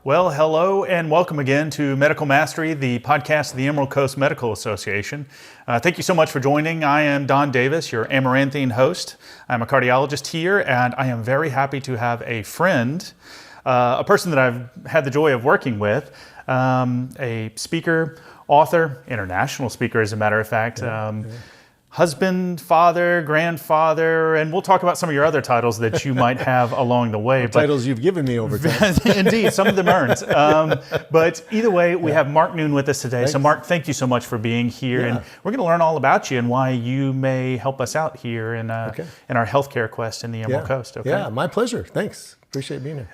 Well, hello and welcome again to Medical Mastery, the podcast of the Emerald Coast Medical Association. Thank you so much for joining. I am Don Davis, your amaranthine host. I'm a cardiologist here, and I am very happy to have a friend, a person that I've had the joy of working with, a speaker, author, international speaker as a matter of fact, husband, father, grandfather, and we'll talk about some of your other titles that you might have along the way. Titles you've given me over time. Indeed, some of them earned. But either way, we have Mark Noon with us today. Thanks. So Mark, thank you so much for being here. And we're going to learn all about you and why you may help us out here in our healthcare quest in the Emerald Coast. Okay? Yeah, my pleasure. Thanks. Appreciate being here.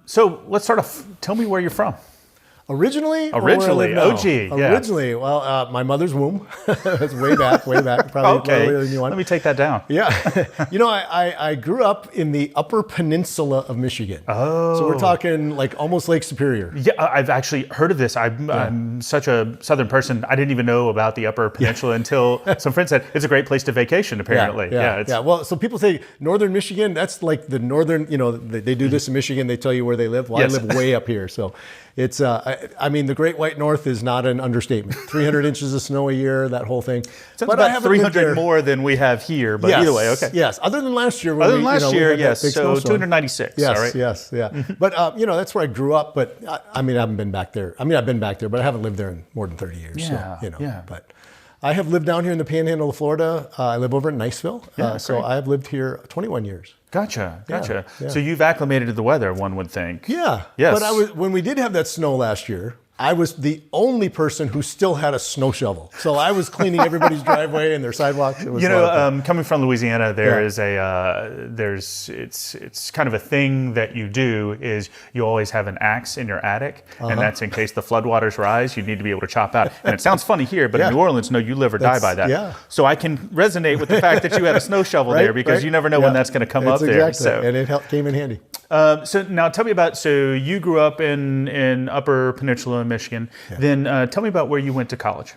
So let's start off. Tell me where you're from. Originally, OG. Yeah. Originally, well, my mother's womb. That's way back. Probably Okay, earlier than you want. let me take that down. Yeah. I grew up in the Upper Peninsula of Michigan. Oh. So we're talking like almost Lake Superior. Yeah, I've actually heard of this. I'm such a Southern person. I didn't even know about the Upper Peninsula until some friends said it's a great place to vacation, apparently. Yeah. Well, so people say Northern Michigan, that's like the northern, they do this in Michigan. They tell you where they live. Well, Yes. I live way up here. So it's, the Great White North is not an understatement. 300 inches of snow a year, that whole thing. It's about 300 more than we have here, but either way, okay. Yes, other than last year. Yes. So 296. Yes, all right. yes, yeah. But, that's where I grew up. But, I haven't been back there. I've been back there, but I haven't lived there in more than 30 years. But I have lived down here in the Panhandle of Florida. I live over in Niceville. So I have lived here 21 years. Gotcha. Yeah. So you've acclimated to the weather, one would think. Yeah. Yes. But when we did have that snow last year, I was the only person who still had a snow shovel. So I was cleaning everybody's driveway and their sidewalks. It was coming from Louisiana, it's kind of a thing that you do is you always have an axe in your attic, and that's in case the floodwaters rise, you need to be able to chop out. And it sounds funny here, but in New Orleans, no, you live or die by that. Yeah. So I can resonate with the fact that you had a snow shovel there because you never know when that's going to come up there. Exactly. And it came in handy. So now tell me so you grew up in Upper Peninsula, Michigan. Yeah. Then tell me about where you went to college.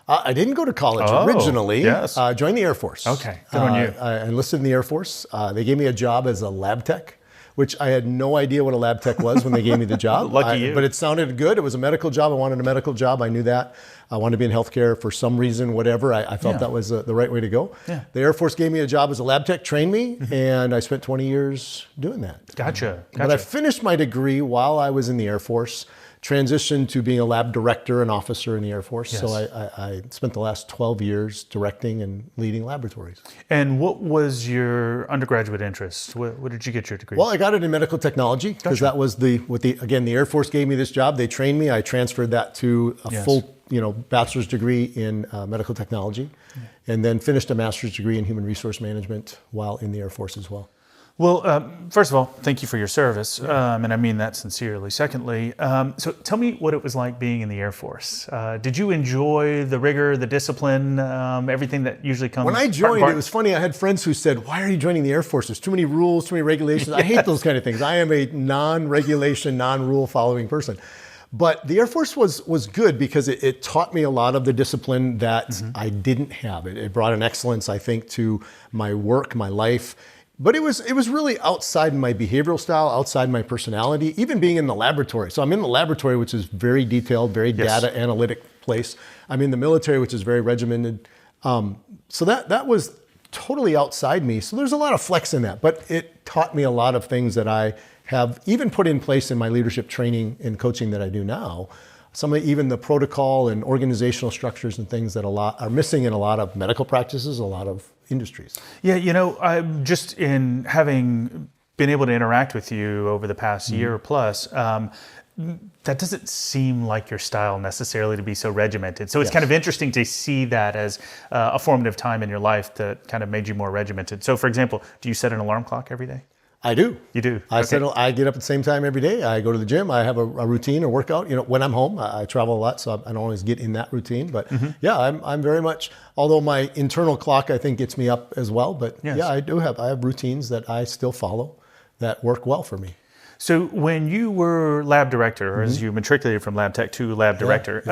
I didn't go to college originally. Yes. Joined the Air Force. Okay, good on you. I enlisted in the Air Force. They gave me a job as a lab tech, which I had no idea what a lab tech was when they gave me the job. Lucky you. But it sounded good. It was a medical job. I wanted a medical job. I knew that. I wanted to be in healthcare for some reason, whatever. I felt that was the right way to go. Yeah. The Air Force gave me a job as a lab tech, trained me, and I spent 20 years doing that. Gotcha. But I finished my degree while I was in the Air Force, transitioned to being a lab director and officer in the Air Force. Yes. So I spent the last 12 years directing and leading laboratories. And what was your undergraduate interest? What did you get your degree? Well, I got it in medical technology because that was the Air Force gave me this job. They trained me. I transferred that to a full bachelor's degree in medical technology, and then finished a master's degree in human resource management while in the Air Force as well. Well, first of all, thank you for your service, and I mean that sincerely. Secondly, so tell me what it was like being in the Air Force. Did you enjoy the rigor, the discipline, everything that usually comes? When I joined, it was funny. I had friends who said, "Why are you joining the Air Force? There's too many rules, too many regulations." I hate those kind of things. I am a non-regulation, non-rule following person. But the Air Force was good because it taught me a lot of the discipline that I didn't have. It brought an excellence, I think, to my work, my life. But it was really outside my behavioral style, outside my personality, even being in the laboratory. So I'm in the laboratory, which is very detailed, very data analytic place. I'm in the military, which is very regimented. So that was totally outside me. So there's a lot of flex in that. But it taught me a lot of things that I have even put in place in my leadership training and coaching that I do now. Even the protocol and organizational structures and things that are missing in a lot of medical practices, a lot of industries. Yeah, I'm just in having been able to interact with you over the past year plus, that doesn't seem like your style necessarily to be so regimented. So it's kind of interesting to see that as a formative time in your life that kind of made you more regimented. So for example, do you set an alarm clock every day? I do. You do? I get up at the same time every day. I go to the gym. I have a routine, a workout. When I'm home, I travel a lot, so I don't always get in that routine. But I'm very much, although my internal clock, I think, gets me up as well. But I have routines that I still follow that work well for me. So when you were lab director, or as you matriculated from lab tech to lab director,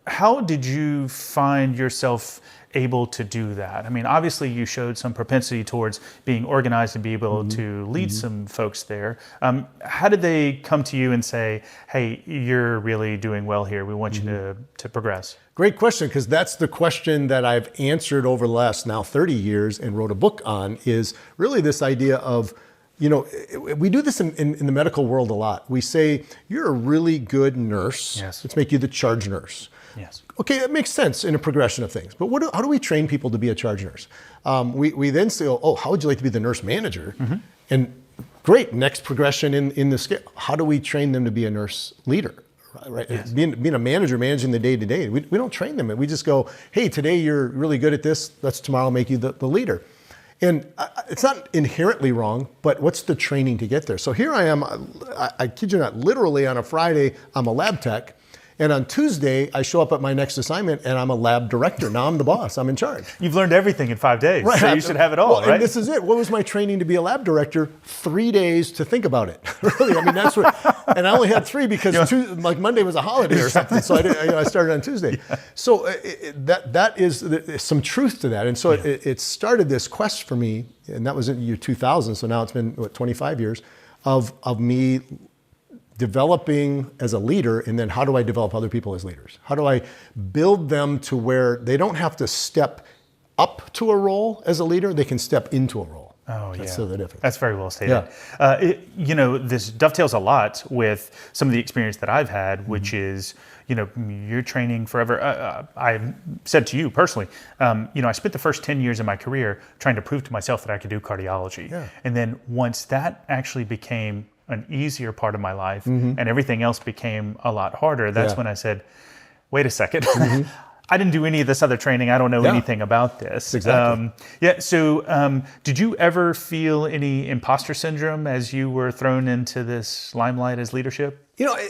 how did you find yourself able to do that? I mean, obviously you showed some propensity towards being organized and be able to lead some folks there. How did they come to you and say, hey, you're really doing well here, we want you to progress? Great question, because that's the question that I've answered over the last now 30 years and wrote a book on, is really this idea of, we do this in the medical world a lot. We say, you're a really good nurse. Yes. Let's make you the charge nurse. Yes. Okay, that makes sense in a progression of things. But how do we train people to be a charge nurse? We then say, oh, how would you like to be the nurse manager? And great, next progression in the scale. How do we train them to be a nurse leader? Right? Yes. Being a manager, managing the day-to-day. We don't train them. We just go, hey, today you're really good at this. Let's tomorrow make you the leader. And it's not inherently wrong, but what's the training to get there? So here I am, I kid you not, literally on a Friday, I'm a lab tech. And on Tuesday, I show up at my next assignment and I'm a lab director. Now I'm the boss, I'm in charge. You've learned everything in 5 days, Right. so you should have it all, right? And this is it. What was my training to be a lab director? 3 days to think about it. Really, I mean, that's what, and I only had 3 because Monday was a holiday or something. So I started on Tuesday. Yeah. So that is some truth to that. And so it started this quest for me, and that was in the year 2000. So now it's been, 25 years of me developing as a leader, and then how do I develop other people as leaders? How do I build them to where they don't have to step up to a role as a leader, they can step into a role. Oh, That's yeah. so the difference. That's very well stated. Yeah. This dovetails a lot with some of the experience that I've had, which is, you're training forever. I said to you personally, I spent the first 10 years of my career trying to prove to myself that I could do cardiology. Yeah. And then once that actually became an easier part of my life and everything else became a lot harder, that's when I said, wait a second. I didn't do any of this other training. I don't know anything about this. Exactly. So did you ever feel any imposter syndrome as you were thrown into this limelight as leadership?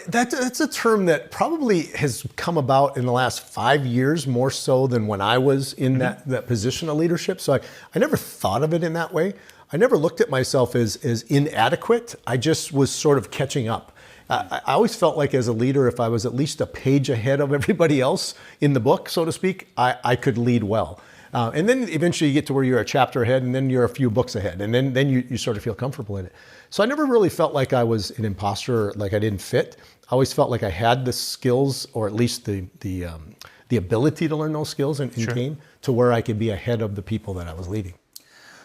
That's a term that probably has come about in the last 5 years more so than when I was in that position of leadership. So I never thought of it in that way. I never looked at myself as inadequate. I just was sort of catching up. I always felt like as a leader, if I was at least a page ahead of everybody else in the book, so to speak, I could lead well. And then eventually you get to where you're a chapter ahead, and then you're a few books ahead, and then you sort of feel comfortable in it. So I never really felt like I was an imposter, like I didn't fit. I always felt like I had the skills, or at least the ability to learn those skills and came to where I could be ahead of the people that I was leading.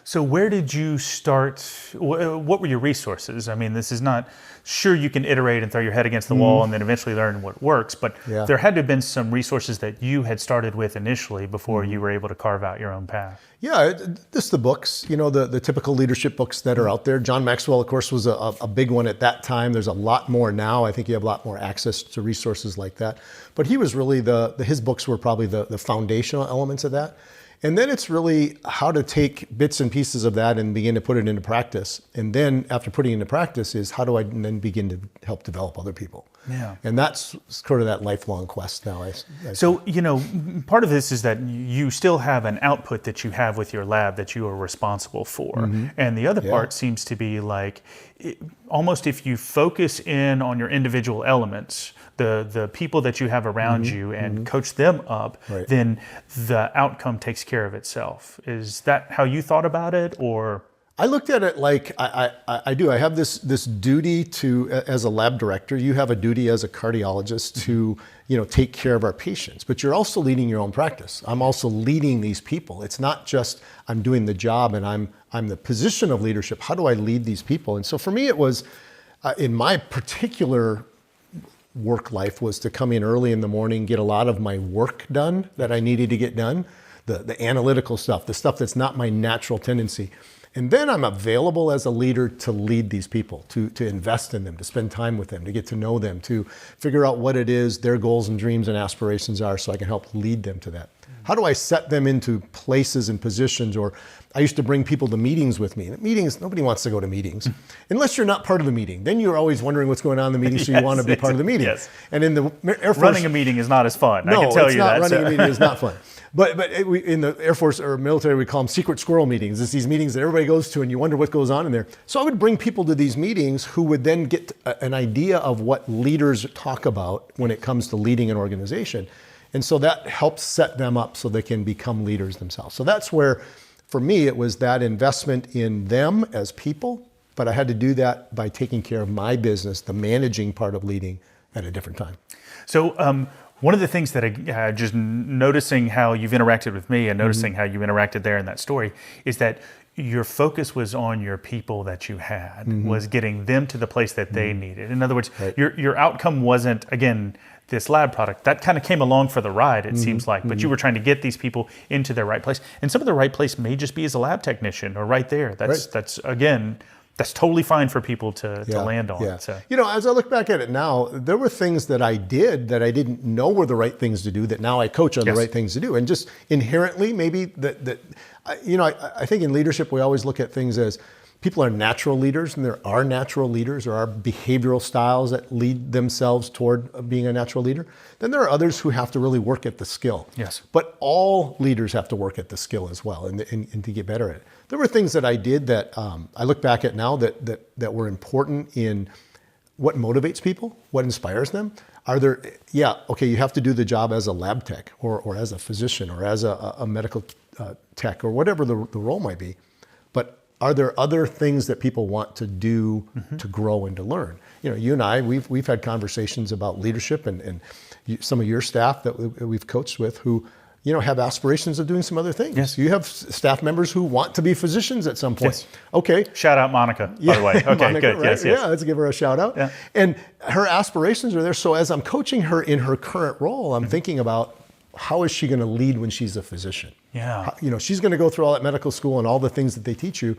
So where did you start? What were your resources? I mean, this is not, sure you can iterate and throw your head against the wall and then eventually learn what works, but there had to have been some resources that you had started with initially before you were able to carve out your own path. Yeah, just the books, the typical leadership books that are out there. John Maxwell, of course, was a big one at that time. There's a lot more now. I think you have a lot more access to resources like that. But he was really, his books were probably the foundational elements of that. And then it's really how to take bits and pieces of that and begin to put it into practice. And then after putting it into practice is how do I then begin to help develop other people? Yeah. And that's sort of that lifelong quest now. So, part of this is that you still have an output that you have with your lab that you are responsible for. And the other part seems to be like, almost if you focus in on your individual elements, the people that you have around you and coach them up, then the outcome takes care of itself. Is that how you thought about it, or? I looked at it like I do. I have this duty to, as a lab director, you have a duty as a cardiologist to, take care of our patients, but you're also leading your own practice. I'm also leading these people. It's not just I'm doing the job and I'm the position of leadership. How do I lead these people? And so for me, it was in my particular work life was to come in early in the morning, get a lot of my work done that I needed to get done, the analytical stuff, the stuff that's not my natural tendency. And then I'm available as a leader to lead these people, to invest in them, to spend time with them, to get to know them, to figure out what it is their goals and dreams and aspirations are so I can help lead them to that. How do I set them into places and positions? Or I used to bring people to meetings with me. Meetings, nobody wants to go to meetings unless you're not part of the meeting. Then you're always wondering what's going on in the meeting, so you want to be part of the meeting. Yes. And in the Air Force, running a meeting is not as fun. No, I can tell you that. Running a meeting is not fun. But in the Air Force or military, we call them secret squirrel meetings. It's these meetings that everybody goes to and you wonder what goes on in there. So I would bring people to these meetings who would then get an idea of what leaders talk about when it comes to leading an organization. And so that helps set them up so they can become leaders themselves. So that's where, for me, it was that investment in them as people, but I had to do that by taking care of my business, the managing part of leading, at a different time. So one of the things that I just noticing how you've interacted with me and noticing how you interacted there in that story is that your focus was on your people that you had, was getting them to the place that they needed. In other words, your outcome wasn't, again, this lab product. That kind of came along for the ride, it seems like, but you were trying to get these people into their right place. And some of the right place may just be as a lab technician or right there. That's again, that's totally fine for people to land on. Yeah. So. You know, as I look back at it now, there were things that I did that I didn't know were the right things to do that now I coach on the right things to do. And just inherently, maybe I think in leadership, we always look at things as people are natural leaders, and there are natural leaders, or are behavioral styles that lead themselves toward being a natural leader. Then there are others who have to really work at the skill. Yes. But all leaders have to work at the skill as well, and to get better at it. There were things that I did that I look back at now that were important in what motivates people, what inspires them. You have to do the job as a lab tech, or as a physician, or as a medical tech, or whatever the role might be. But are there other things that people want to do to grow and to learn? You know, you and I, we've had conversations about leadership, and some of your staff that we've coached with who, have aspirations of doing some other things. Yes. You have staff members who want to be physicians at some point. Yes. Okay. Shout out Monica, by the way. Okay, Monica, good. Right? Yes. Yeah, let's give her a shout out. Yeah. And her aspirations are there. So as I'm coaching her in her current role, I'm thinking about, how is she going to lead when she's a physician? Yeah. She's going to go through all that medical school and all the things that they teach you,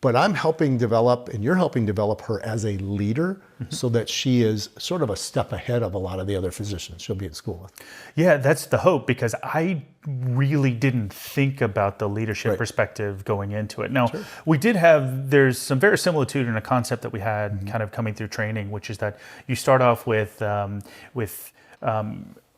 but I'm helping develop, and you're helping develop her as a leader so that she is sort of a step ahead of a lot of the other physicians she'll be at school with. Yeah, that's the hope, because I really didn't think about the leadership perspective going into it. Now, there's some verisimilitude in a concept that we had kind of coming through training, which is that you start off with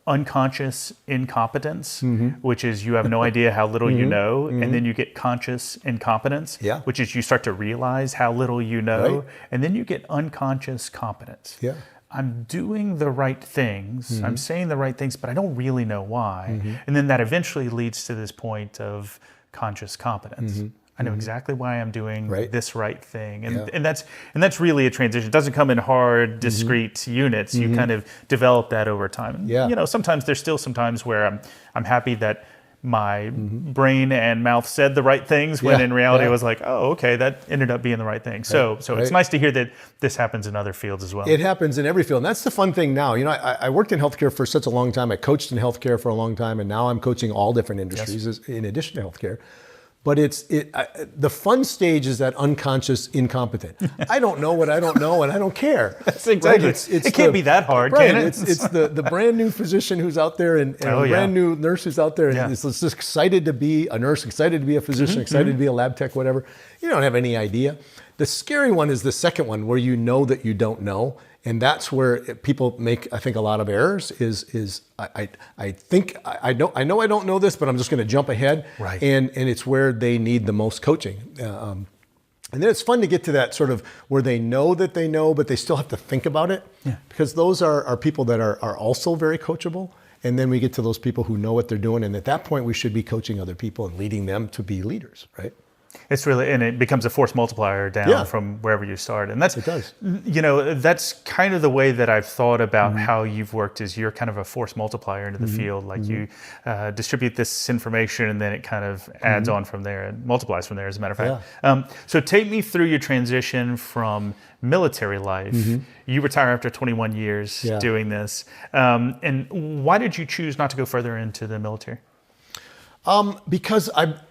unconscious incompetence, which is you have no idea how little you know, and then you get conscious incompetence, which is you start to realize how little you know, and then you get unconscious competence. Yeah. I'm doing the right things, I'm saying the right things, but I don't really know why. And then that eventually leads to this point of conscious competence. I know exactly why I'm doing this right thing. And that's really a transition. It doesn't come in hard, discrete units. You kind of develop that over time. And, sometimes there's still some times where I'm happy that my brain and mouth said the right things when in reality I was like, oh, okay, that ended up being the right thing. So it's nice to hear that this happens in other fields as well. It happens in every field. And that's the fun thing now. I worked in healthcare for such a long time. I coached in healthcare for a long time, and now I'm coaching all different industries in addition to healthcare. But the fun stage is that unconscious incompetent. I don't know what I don't know, and I don't care. That's exactly. Right? It can't be that hard, can it? It's the brand new physician who's out there, and brand new nurse who's out there, and is just excited to be a nurse, excited to be a physician, excited to be a lab tech, whatever. You don't have any idea. The scary one is the second one, where you know that you don't know. And that's where people make, I think, a lot of errors. I think I know I don't know this, but I'm just going to jump ahead. Right. And it's where they need the most coaching. And then it's fun to get to that sort of where they know that they know, but they still have to think about it. Yeah. Because those are people that are also very coachable. And then we get to those people who know what they're doing. And at that point, we should be coaching other people and leading them to be leaders, right? It's really, and it becomes a force multiplier down from wherever you start. And it does. That's kind of the way that I've thought about how you've worked, is you're kind of a force multiplier into the field. Like you distribute this information, and then it kind of adds on from there and multiplies from there, as a matter of fact. Yeah. So take me through your transition from military life. You retire after 21 years doing this. And why did you choose not to go further into the military? Because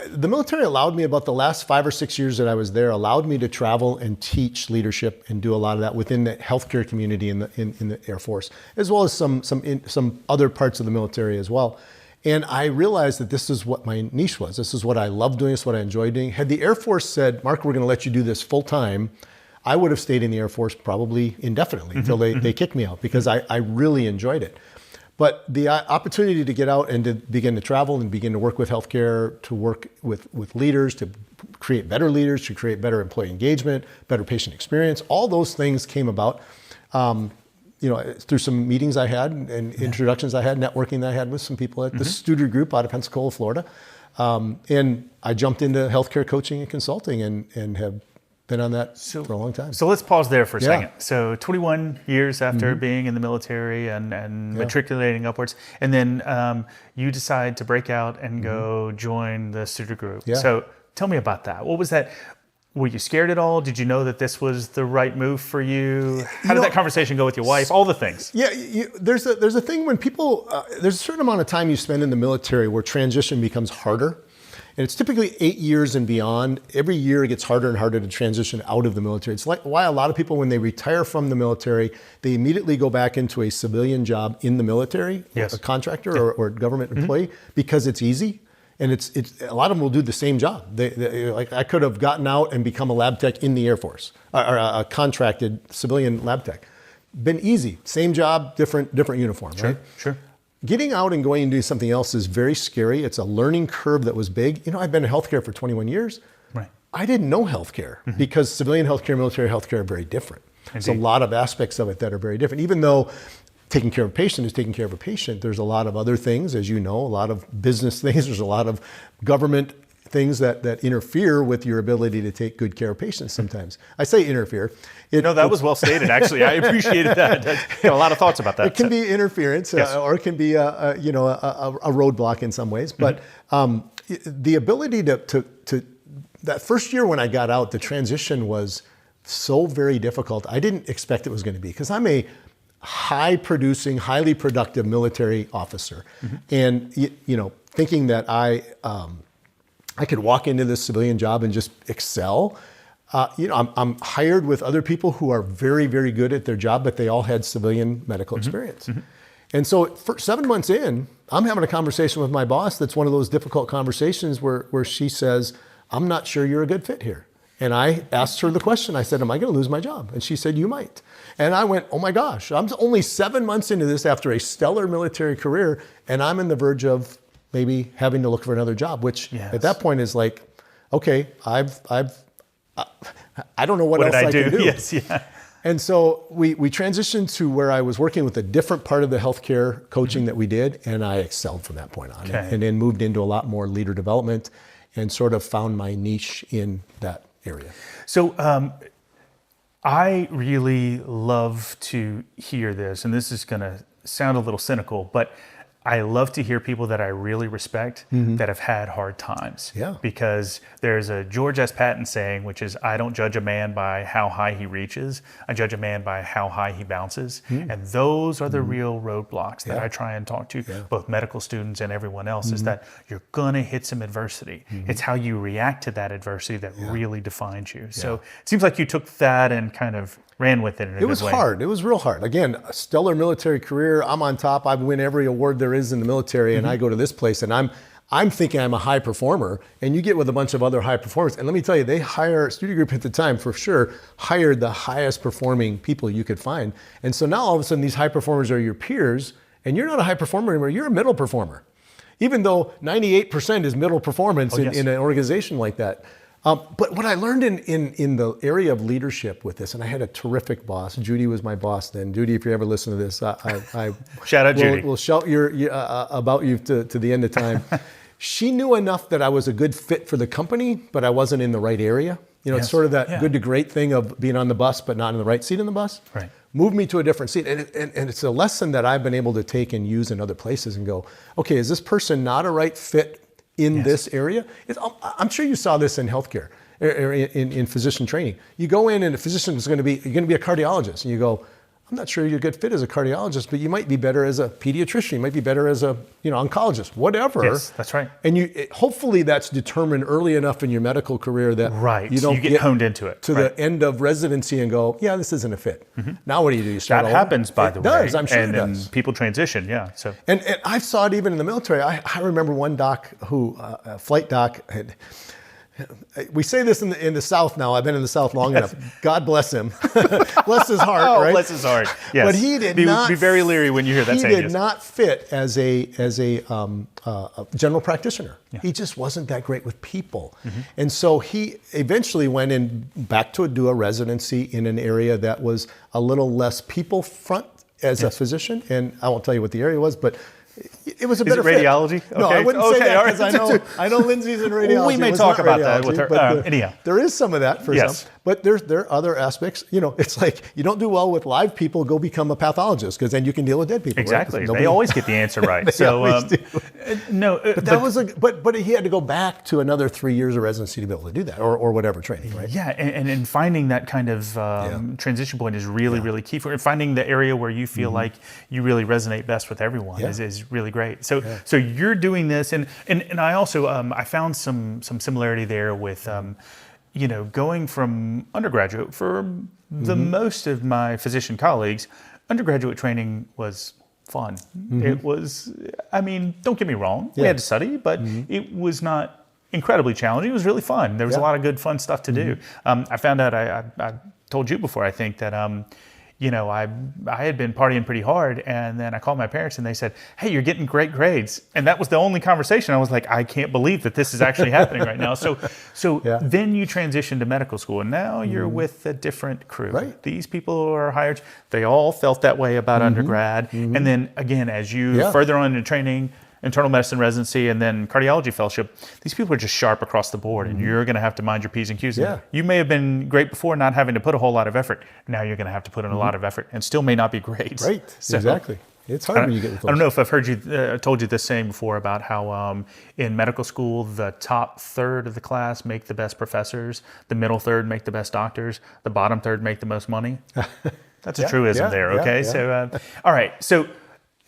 the military allowed me, about the last 5 or 6 years that I was there, allowed me to travel and teach leadership and do a lot of that within the healthcare community in the Air Force, as well as some other parts of the military as well. And I realized that this is what my niche was. This is what I love doing. This is what I enjoy doing. Had the Air Force said, Mark, we're going to let you do this full time, I would have stayed in the Air Force probably indefinitely until they kicked me out, because I really enjoyed it. But the opportunity to get out and to begin to travel and begin to work with healthcare, to work with leaders, to create better leaders, to create better employee engagement, better patient experience, all those things came about. through some meetings I had and introductions I had, networking that I had with some people at the Studer Group out of Pensacola, Florida. And I jumped into healthcare coaching and consulting and have been on that for a long time. So let's pause there for a second. So 21 years after being in the military and matriculating upwards, and then you decide to break out and go join the Studer Group. Yeah. So tell me about that. What was that? Were you scared at all? Did you know that this was the right move for you? How did that conversation go with your wife? All the things. Yeah, there's a thing when people, there's a certain amount of time you spend in the military where transition becomes harder. And it's typically 8 years and beyond. Every year it gets harder and harder to transition out of the military. It's like why a lot of people, when they retire from the military, they immediately go back into a civilian job in the military, a contractor or government employee, because it's easy. And it's a lot of them will do the same job. Like I could have gotten out and become a lab tech in the Air Force, or a contracted civilian lab tech. Been easy, same job, different uniform, right? Sure. Getting out and going and doing something else is very scary. It's a learning curve that was big. I've been in healthcare for 21 years. Right. I didn't know healthcare because civilian healthcare, military healthcare are very different. Indeed. There's a lot of aspects of it that are very different. Even though taking care of a patient is taking care of a patient, there's a lot of other things, as you know, a lot of business things. There's a lot of government things that interfere with your ability to take good care of patients sometimes. I say interfere. That was well stated, actually. I appreciated that. I had a lot of thoughts about that. It can be interference, or it can be a roadblock in some ways. But the ability to that first year when I got out, the transition was so very difficult. I didn't expect it was going to be, because I'm a high-producing, highly productive military officer, and thinking that I could walk into this civilian job and just excel. I'm hired with other people who are very, very good at their job, but they all had civilian medical experience. And so for 7 months in, I'm having a conversation with my boss that's one of those difficult conversations where she says, "I'm not sure you're a good fit here." And I asked her the question. I said, "Am I going to lose my job?" And she said, "You might." And I went, "Oh my gosh, I'm only 7 months into this after a stellar military career, and I'm on the verge of maybe having to look for another job," which at that point is like, okay, I don't know what else I can do. Yes, yeah. And so we transitioned to where I was working with a different part of the healthcare coaching that we did, and I excelled from that point on, and then moved into a lot more leader development and sort of found my niche in that area. So I really love to hear this, and this is going to sound a little cynical, but I love to hear people that I really respect that have had hard times. Yeah. Because there's a George S. Patton saying, which is, "I don't judge a man by how high he reaches. I judge a man by how high he bounces." And those are the real roadblocks that I try and talk to both medical students and everyone else, is that you're going to hit some adversity. It's how you react to that adversity that really defines you. So it seems like you took that and kind of ran with it in a good way. It was hard. It was real hard. Again, a stellar military career. I'm on top. I win every award there is in the military, and I go to this place, and I'm thinking I'm a high performer, and you get with a bunch of other high performers. And let me tell you, Studer Group at the time, for sure, hired the highest performing people you could find. And so now all of a sudden these high performers are your peers, and you're not a high performer anymore. You're a middle performer. Even though 98% is middle performance in an organization like that. But what I learned in the area of leadership with this, and I had a terrific boss. Judy was my boss then. Judy, if you ever listen to this, I shout out Judy. We'll shout about you to the end of time. She knew enough that I was a good fit for the company, but I wasn't in the right area. It's sort of that good to great thing of being on the bus, but not in the right seat in the bus. Right. Moved me to a different seat. And it's a lesson that I've been able to take and use in other places and go, okay, is this person not a right fit in this area? I'm sure you saw this in healthcare, or in physician training. You go in and a physician is you're going to be a cardiologist, and you go, I'm not sure you're a good fit as a cardiologist, but you might be better as a pediatrician. You might be better as a oncologist, whatever. Yes, that's right. And hopefully that's determined early enough in your medical career that you don't get honed into it to the end of residency and go, yeah, this isn't a fit. Now what do? You start that happens, by the way. It does. I'm sure it does. And people transition. Yeah. So and I saw it even in the military. I remember one doc who, a flight doc, had. We say this in the South now. I've been in the South long enough. God bless him. Bless his heart, right? Bless his heart. Yes. But he did not. Be very leery when you hear that saying. He did not fit as a general practitioner. Yeah. He just wasn't that great with people. And so he eventually went in back to do a residency in an area that was a little less people front as a physician, and I won't tell you what the area was, but it was a Is better it radiology? fit. No, I wouldn't say that because I know Lindsay's in radiology. We may It was talk not about that with her. but Anyhow. there is some of that for Yes. some. But there are other aspects. It's like you don't do well with live people, go become a pathologist because then you can deal with dead people. Exactly. Right? They always get the answer right. They So always do. no, But that was but he had to go back to another 3 years of residency to be able to do that, or whatever training, right? yeah, and finding that kind of transition point is really key for finding the area where you feel like you really resonate best with everyone is really great. So you're doing this, and I also I found some similarity there with going from undergraduate for the most of my physician colleagues. Undergraduate training was fun. It was, don't get me wrong, we had to study, but it was not incredibly challenging. It was really fun. There was a lot of good fun stuff to do. I found out, I told you before, I think that, I had been partying pretty hard, and then I called my parents and they said, hey, you're getting great grades. And that was the only conversation. I was like, I can't believe that this is actually happening right now. So then you transition to medical school, and now you're with a different crew. Right. These people who are hired, they all felt that way about undergrad. And then again, as you further on in training, internal medicine residency, and then cardiology fellowship, these people are just sharp across the board, and you're going to have to mind your P's and Q's. Yeah. You may have been great before, not having to put a whole lot of effort. Now you're going to have to put in a lot of effort, and still may not be great. Right, exactly. It's hard when you get with those. I don't know if I've heard you told you this saying before about how in medical school the top third of the class make the best professors, the middle third make the best doctors, the bottom third make the most money. That's a truism there. Okay, so all right,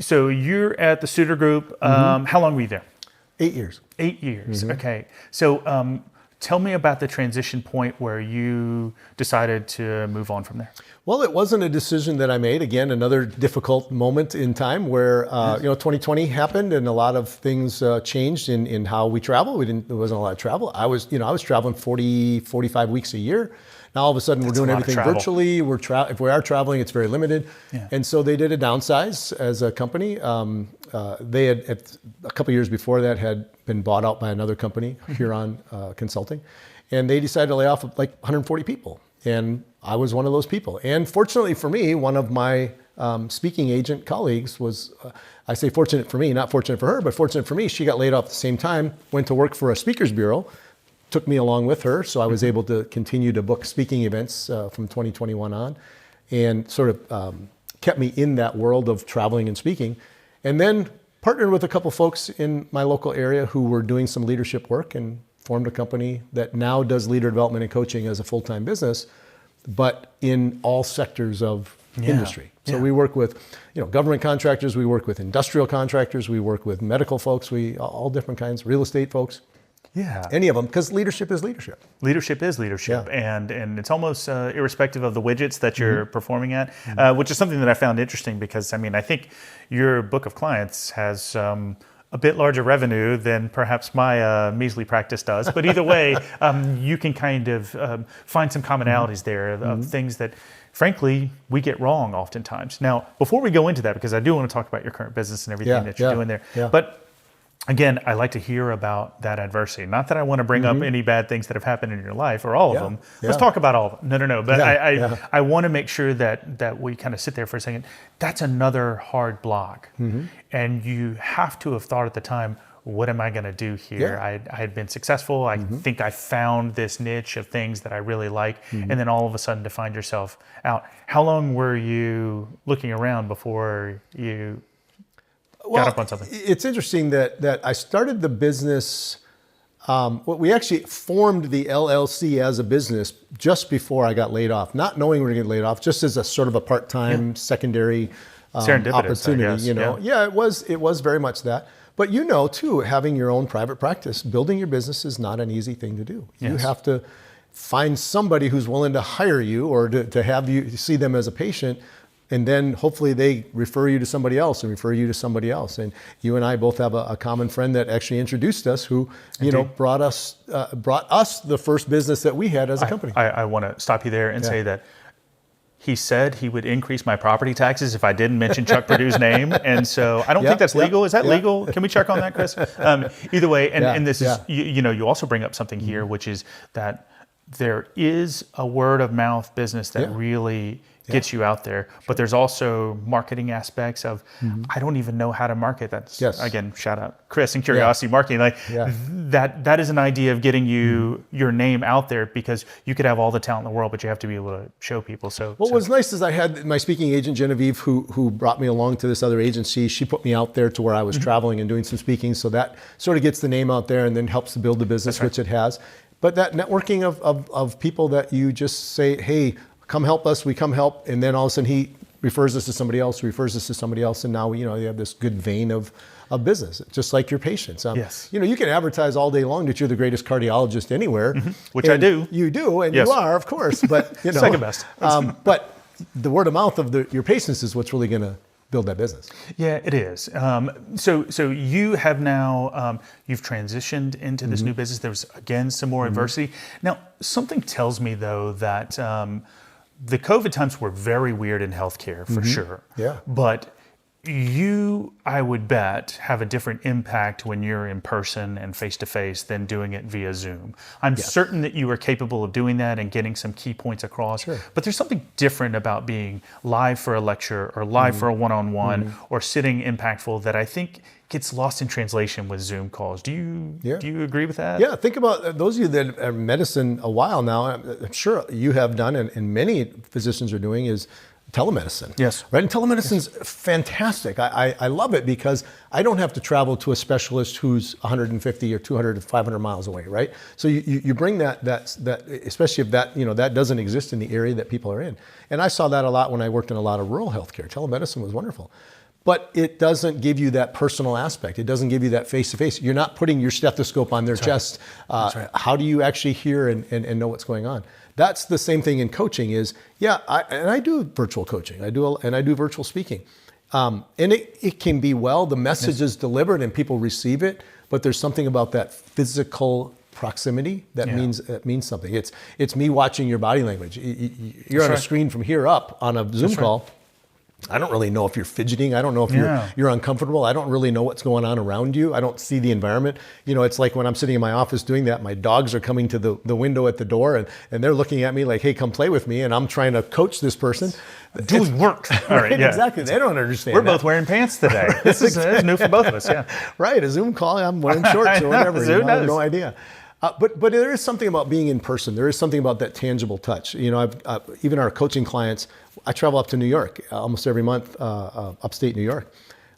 so you're at the Suter Group. How long were you there? 8 years. 8 years. Okay. So tell me about the transition point where you decided to move on from there. Well, it wasn't a decision that I made. Again, another difficult moment in time where 2020 happened and a lot of things changed in how we travel. There wasn't a lot of travel. I was traveling 40-45 weeks a year. Now all of a sudden we're doing everything virtually. If we are traveling, it's very limited. Yeah. And so they did a downsize as a company. They had a couple of years before that had been bought out by another company, Huron Consulting, and they decided to lay off like 140 people. And I was one of those people. And fortunately for me, one of my speaking agent colleagues was, I say fortunate for me, not fortunate for her, but fortunate for me, she got laid off at the same time, went to work for a speakers bureau, took me along with her, so I was able to continue to book speaking events from 2021 on, and sort of kept me in that world of traveling and speaking. And then partnered with a couple folks in my local area who were doing some leadership work and formed a company that now does leader development and coaching as a full-time business, but in all sectors of industry. So we work with government contractors, we work with industrial contractors, we work with medical folks, all different kinds, real estate folks. Yeah. Any of them, because leadership is leadership. Leadership is leadership, and it's almost irrespective of the widgets that you're performing at, which is something that I found interesting because, I think your book of clients has a bit larger revenue than perhaps my measly practice does. But either way, you can kind of find some commonalities there of things that, frankly, we get wrong oftentimes. Now, before we go into that, because I do want to talk about your current business and everything that you're doing there, but again, I like to hear about that adversity. Not that I want to bring up any bad things that have happened in your life or all of them. Let's talk about all of them. No. But I want to make sure that we kind of sit there for a second. That's another hard block. And you have to have thought at the time, what am I going to do here? I had been successful. I think I found this niche of things that I really like. And then all of a sudden to find yourself out. How long were you looking around before you got up on something? It's interesting that I started the business. We actually formed the LLC as a business just before I got laid off, not knowing we were going to get laid off, just as a sort of a part-time secondary opportunity. It was very much that. But too, having your own private practice, building your business is not an easy thing to do. Yes. You have to find somebody who's willing to hire you or to have you see them as a patient. And then hopefully they refer you to somebody else and refer you to somebody else. And you and I both have a common friend that actually introduced us who, brought us the first business that we had as a company. I want to stop you there and say that he said he would increase my property taxes if I didn't mention Chuck Perdue's name. And so I don't think that's legal. Is that legal? Can we check on that, Chris? Either way, and this is, you also bring up something here, which is that there is a word of mouth business that really gets you out there. But there's also marketing aspects of, I don't even know how to market. That's, again, shout out Chris and Curiosity Marketing. Like that is an idea of getting you your name out there, because you could have all the talent in the world, but you have to be able to show people. So what was nice is I had my speaking agent, Genevieve, who brought me along to this other agency. She put me out there to where I was traveling and doing some speaking. So that sort of gets the name out there and then helps to build the business, which it has. But that networking of people that you just say, hey, come help us, we come help. And then all of a sudden he refers us to somebody else, refers us to somebody else. And now, you have this good vein of business, just like your patients. You can advertise all day long that you're the greatest cardiologist anywhere. Which I do. You do, and you are, of course. But, second best. But the word of mouth of your patients is what's really going to build that business. Yeah, it is. So you have now, you've transitioned into this new business. There's, again, some more adversity. Now, something tells me, though, that the COVID times were very weird in healthcare, for sure. Yeah. But you, I would bet, have a different impact when you're in person and face-to-face than doing it via Zoom. I'm certain that you are capable of doing that and getting some key points across. Sure. But there's something different about being live for a lecture or live for a one-on-one or sitting impactful that I think gets lost in translation with Zoom calls. Do you agree with that? Yeah, think about those of you that are in medicine a while now. I'm sure you have done, and many physicians are doing, is telemedicine. Yes. Right? And telemedicine's fantastic. I love it because I don't have to travel to a specialist who's 150 or 200 or 500 miles away, right? So you bring that, especially if that doesn't exist in the area that people are in. And I saw that a lot when I worked in a lot of rural healthcare. Telemedicine was wonderful. But it doesn't give you that personal aspect. It doesn't give you that face-to-face. You're not putting your stethoscope on their chest. Right. How do you actually hear and know what's going on? That's the same thing in coaching is, I do virtual coaching. I do virtual speaking. And it can be the message is delivered and people receive it, but there's something about that physical proximity that means something. It's me watching your body language. You're on a screen from here up on a Zoom call. I don't really know if you're fidgeting. I don't know if you're uncomfortable. I don't really know what's going on around you. I don't see the environment. It's like when I'm sitting in my office doing that, my dogs are coming to the window at the door and they're looking at me like, hey, come play with me. And I'm trying to coach this person. Doing work. All right, exactly. They don't understand. We're both wearing pants today. This is new for both of us, Right, a Zoom call, I'm wearing shorts or whatever. I have no idea. But there is something about being in person. There is something about that tangible touch. Even our coaching clients, I travel up to New York almost every month, upstate New York.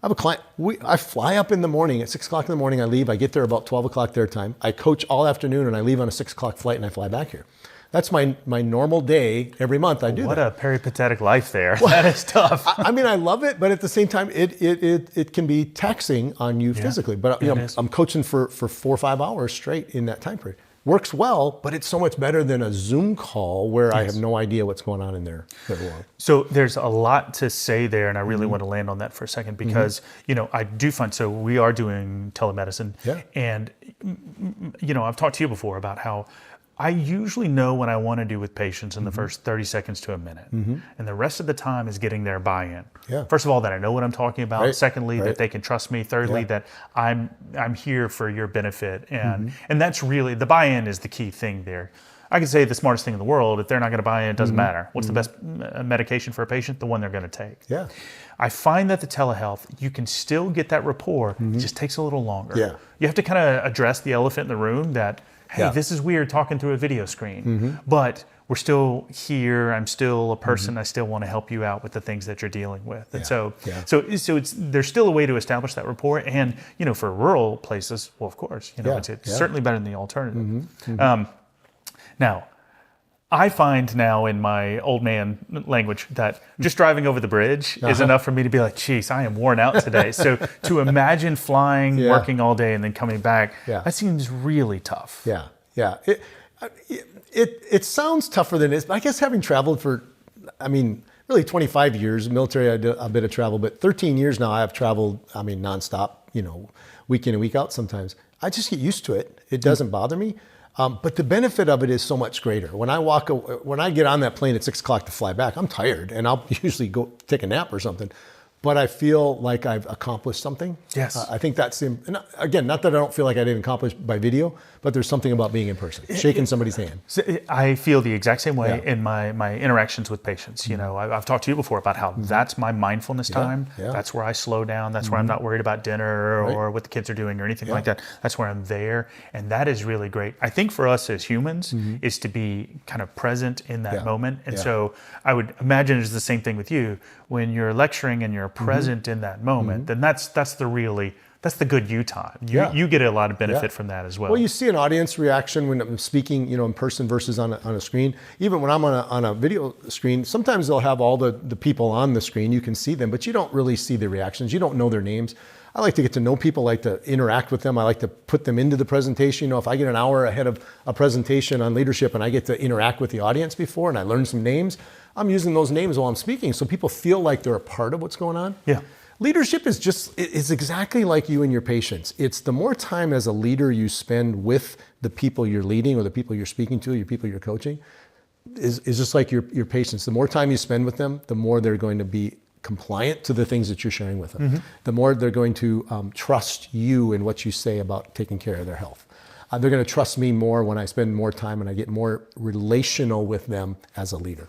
I have a client, I fly up in the morning at 6 o'clock in the morning, I leave, I get there about 12 o'clock their time. I coach all afternoon and I leave on a 6 o'clock flight and I fly back here. That's my normal day every month. I do what that. What a peripatetic life there. Well, that is tough. I love it, but at the same time, it can be taxing on you physically. But I'm coaching for 4 or 5 hours straight in that time period. Works well, but it's so much better than a Zoom call where I have no idea what's going on in their world. So there's a lot to say there, and I really want to land on that for a second because, I do find, so we are doing telemedicine. Yeah. And, I've talked to you before about how I usually know what I want to do with patients in the first 30 seconds to a minute. And the rest of the time is getting their buy-in. Yeah. First of all, that I know what I'm talking about. Right. Secondly, that they can trust me. Thirdly, that I'm here for your benefit. And that's really, the buy-in is the key thing there. I can say the smartest thing in the world. If they're not going to buy in, it doesn't matter. What's the best medication for a patient? The one they're going to take. Yeah. I find that the telehealth, you can still get that rapport. It just takes a little longer. Yeah. You have to kind of address the elephant in the room that, hey, this is weird talking through a video screen, but we're still here. I'm still a person. I still want to help you out with the things that you're dealing with. And so there's still a way to establish that rapport. And, for rural places, well, of course, it's certainly better than the alternative. Now, I find now in my old man language that just driving over the bridge is enough for me to be like, geez, I am worn out today. So to imagine flying, working all day, and then coming back, that seems really tough. Yeah. It sounds tougher than it is, but I guess having traveled for, really 25 years, military, I did a bit of travel, but 13 years now I have traveled, nonstop, week in and week out sometimes. I just get used to it. It doesn't bother me. But the benefit of it is so much greater. When I get on that plane at 6 o'clock to fly back, I'm tired and I'll usually go take a nap or something. but I feel like I've accomplished something. Yes. I think that's, and again, not that I don't feel like I didn't accomplish by video, but there's something about being in person, shaking somebody's hand. I feel the exact same way Yeah. in my interactions with patients. You know, I've talked to you before about how that's my mindfulness time. Yeah. That's where I slow down. That's where I'm not worried about dinner or what the kids are doing or anything like that. That's where I'm there. And that is really great. I think for us as humans is to be kind of present in that moment. And so I would imagine it's the same thing with you. When you're lecturing and you're present in that moment, then that's the good you time. You get a lot of benefit from that as well. Well, you see an audience reaction when I'm speaking, you know, in person versus on a screen. Even when I'm on a video screen, sometimes they'll have all the people on the screen. You can see them, but you don't really see the reactions. You don't know their names. I like to get to know people, I like to interact with them. I like to put them into the presentation. You know, if I get an hour ahead of a presentation on leadership and I get to interact with the audience before and I learn some names, I'm using those names while I'm speaking so people feel like they're a part of what's going on. Yeah. Leadership is exactly like you and your patients. It's the more time as a leader you spend with the people you're leading or the people you're speaking to, your people you're coaching, is just like your patients. The more time you spend with them, the more they're going to be compliant to the things that you're sharing with them. The more they're going to trust you and what you say about taking care of their health. They're going to trust me more when I spend more time and I get more relational with them as a leader.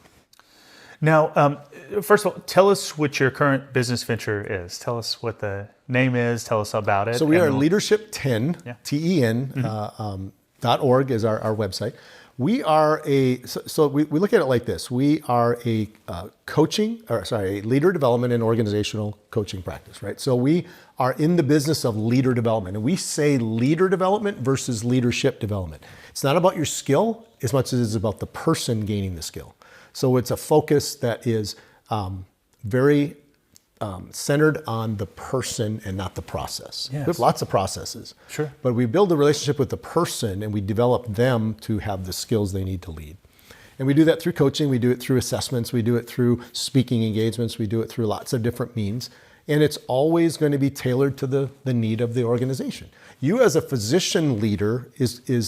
Now, first of all, tell us what your current business venture is. Tell us what the name is. Tell us about it. So we are Leadership10, TEN.org is our website. We are we look at it like this. We are a leader development and organizational coaching practice, right? So we are in the business of leader development. And we say leader development versus leadership development. It's not about your skill as much as it's about the person gaining the skill. So it's a focus that is very centered on the person and not the process. Yes. We have lots of processes. Sure. But we build a relationship with the person and we develop them to have the skills they need to lead. And we do that through coaching, we do it through assessments, we do it through speaking engagements, we do it through lots of different means. And it's always going to be tailored to the need of the organization. You as a physician leader you're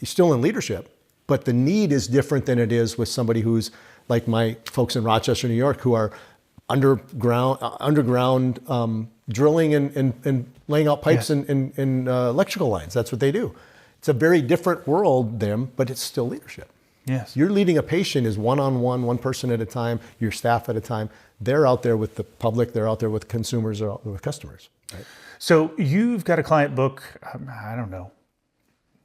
still in leadership, but the need is different than it is with somebody who's like my folks in Rochester, New York, who are underground drilling and laying out pipes and electrical lines. That's what they do. It's a very different world then, but it's still leadership. Yes. You're leading a patient is one-on-one, one person at a time, your staff at a time. They're out there with the public, they're out there with consumers or with customers. Right? So you've got a client book, I don't know,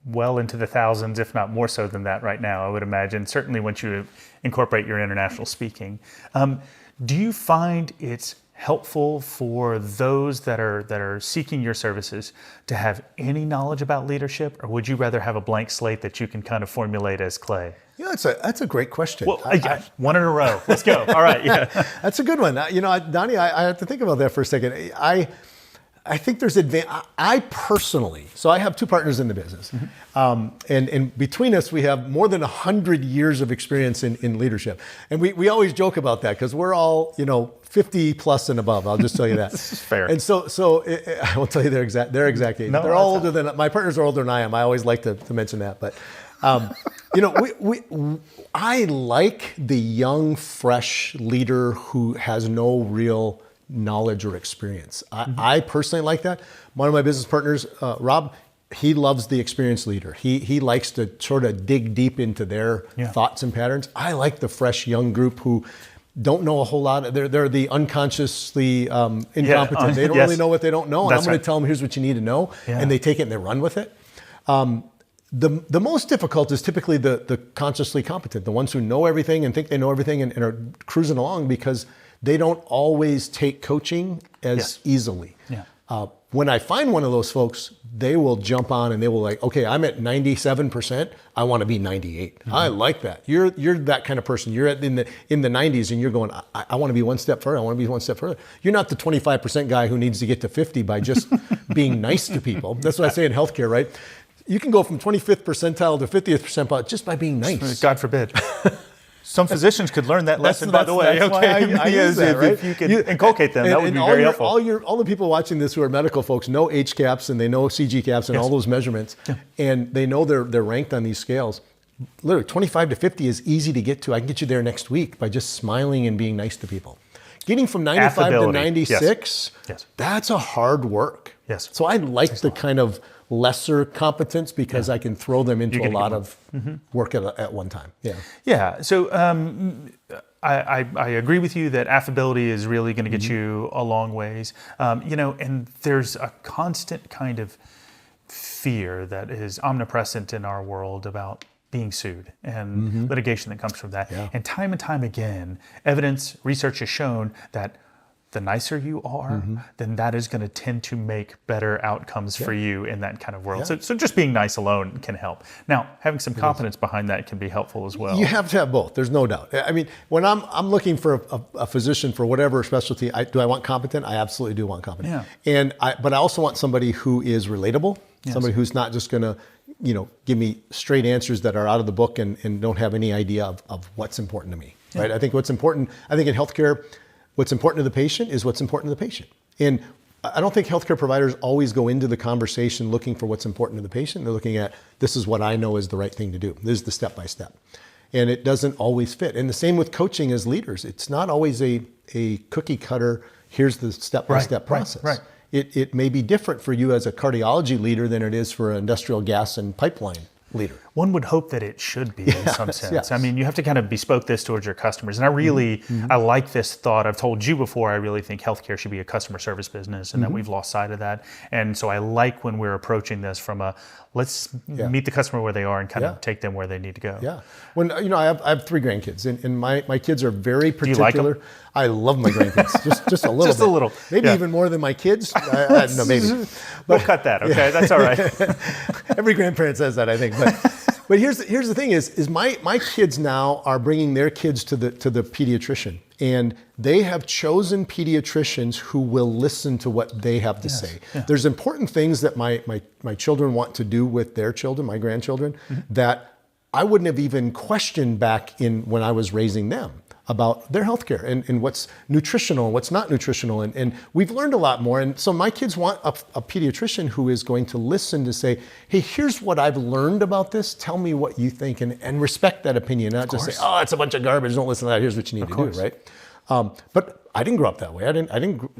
well into the thousands, if not more so than that right now, I would imagine, certainly once you incorporate your international speaking. Do you find it's helpful for those that are seeking your services to have any knowledge about leadership, or would you rather have a blank slate that you can kind of formulate as clay? Yeah, that's a great question. Well, one in a row. Let's go. All right. Yeah. That's a good one. You know, Donnie, I have to think about that for a second. I think there's I personally, so I have two partners in the business. And between us, we have more than 100 years of experience in leadership. And we always joke about that because we're all, 50 plus and above. I'll just tell you that. This is fair. And so I won't tell you their exact age. No, they're all older than, my partners are older than I am. I always like to mention that. But, I like the young, fresh leader who has no real knowledge or experience. I personally like that. One of my business partners, Rob, he loves the experienced leader. He likes to sort of dig deep into their thoughts and patterns. I like the fresh young group who don't know a whole lot. They're the unconsciously incompetent. They don't really know what they don't know. And I'm going to tell them, here's what you need to know. Yeah. And they take it and they run with it. The most difficult is typically the consciously competent, the ones who know everything and think they know everything and are cruising along because they don't always take coaching as easily. Yeah. When I find one of those folks, they will jump on and they will okay, I'm at 97%. I want to be 98. Mm-hmm. I like that. You're that kind of person. You're in the 90s and you're going, I want to be one step further. I want to be one step further. You're not the 25% guy who needs to get to 50 by just being nice to people. That's what I say in healthcare, right? You can go from 25th percentile to 50th percentile just by being nice. God forbid. Some physicians could learn that lesson, by the way. That's why I use that, right? If you could inculcate them, that would be very helpful. All the people watching this who are medical folks know HCAHPS and they know CG caps and all those measurements, and they know they're ranked on these scales. Literally, 25 to 50 is easy to get to. I can get you there next week by just smiling and being nice to people. getting from 95 to Affability. 96, Yes. that's a hard work. Yes. So I like the kind of lesser competence because I can throw them into a lot of work at one time. Yeah. Yeah. So I agree with you that affability is really going to get you a long ways. And there's a constant kind of fear that is omnipresent in our world about being sued and litigation that comes from that. Yeah. And time again, evidence, research has shown that the nicer you are, then that is going to tend to make better outcomes for you in that kind of world. Yeah. So just being nice alone can help. Now, having some competence behind that can be helpful as well. You have to have both. There's no doubt. I mean, when I'm looking for a physician for whatever specialty, do I want competent? I absolutely do want competent. Yeah. But I also want somebody who is relatable, somebody who's not just going to, give me straight answers that are out of the book and don't have any idea of what's important to me. Yeah. Right? I think in healthcare, what's important to the patient is what's important to the patient. And I don't think healthcare providers always go into the conversation looking for what's important to the patient. They're looking at, this is what I know is the right thing to do. This is the step-by-step. And it doesn't always fit. And the same with coaching as leaders. It's not always a cookie cutter, here's the step-by-step process. Right. It may be different for you as a cardiology leader than it is for an industrial gas and pipeline leader. One would hope that it should be in some sense. Yes. I mean, you have to kind of bespoke this towards your customers. And I really, I like this thought. I've told you before, I really think healthcare should be a customer service business and that we've lost sight of that. And so I like when we're approaching this from let's meet the customer where they are and kind of take them where they need to go. Yeah. When, I have 3 grandkids and my kids are very particular. Do you like them? I love my grandkids, just a little Just bit. a little. Maybe even more than my kids. No, maybe. We'll cut that, okay? That's all right. Every grandparent says that, I think. But here's the thing is my kids now are bringing their kids to the pediatrician, and they have chosen pediatricians who will listen to what they have to say. Yeah. There's important things that my children want to do with their children, my grandchildren, that I wouldn't have even questioned back when I was raising them about their healthcare and what's nutritional and what's not nutritional. And we've learned a lot more. And so my kids want a pediatrician who is going to listen to say, hey, here's what I've learned about this. Tell me what you think and respect that opinion. Not just say, oh, it's a bunch of garbage. Don't listen to that. Here's what you need to do, right? But I didn't grow up that way.